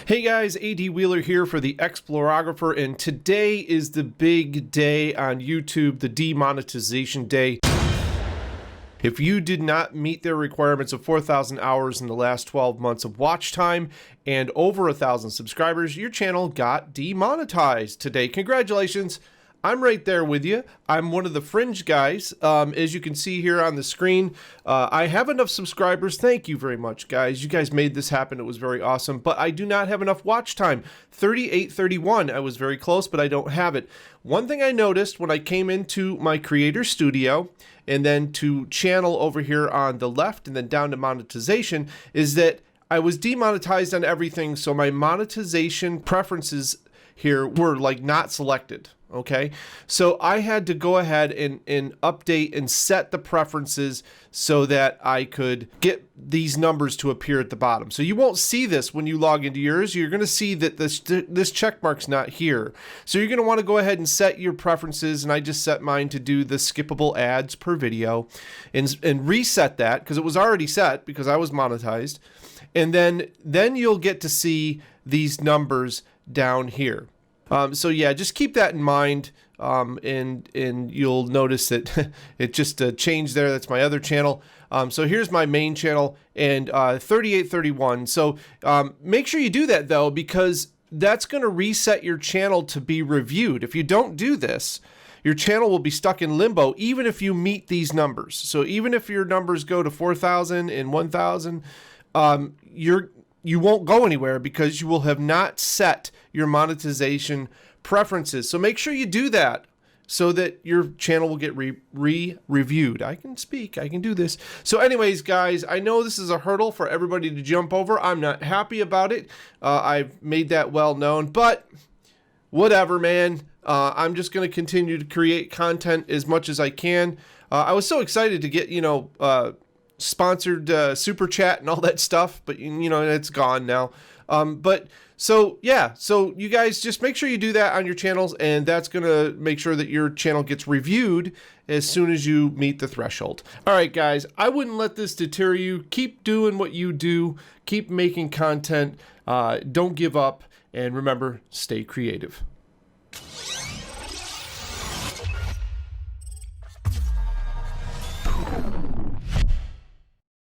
Hey guys, AD Wheeler here for the Explorographer, and today is the big day on YouTube, the demonetization day. If you did not meet their requirements of 4,000 hours in the last 12 months of watch time and over 1,000 subscribers, your channel got demonetized today. Congratulations. I'm right there with you. I'm one of the fringe guys. As you can see here on the screen, I have enough subscribers. Thank you very much, guys. You guys made this happen. It was very awesome. But I do not have enough watch time. 3831. I was very close, but I don't have it. One thing I noticed when I came into my creator studio and then to channel over here on the left and then down to monetization is that I was demonetized on everything. So my monetization preferences here were like not selected. Okay, so I had to go ahead and update and set the preferences so that I could get these numbers to appear at the bottom. So you won't see this when you log into yours. You're going to see that this check mark's not here. So you're going to want to go ahead and set your preferences, and I just set mine to do the skippable ads per video and reset that because it was already set because I was monetized. And then you'll get to see these numbers down here. So yeah, just keep that in mind, and you'll notice that it just changed there. That's my other channel. So here's my main channel and 3831. So make sure you do that though, because that's going to reset your channel to be reviewed. If you don't do this, your channel will be stuck in limbo even if you meet these numbers. So even if your numbers go to 4,000 and 1,000, you won't go anywhere because you will have not set your monetization preferences. So make sure you do that so that your channel will get reviewed. I can speak, I can do this. So anyways, guys, I know this is a hurdle for everybody to jump over. I'm not happy about it. I've made that well known, but whatever, man. I'm just going to continue to create content as much as I can. I was so excited to get, sponsored super chat and all that stuff, but it's gone now. So you guys just make sure you do that on your channels, and that's gonna make sure that your channel gets reviewed as soon as you meet the threshold. All right, guys, I wouldn't let this deter you. Keep doing what you do. Keep making content. Don't give up, and remember, stay creative.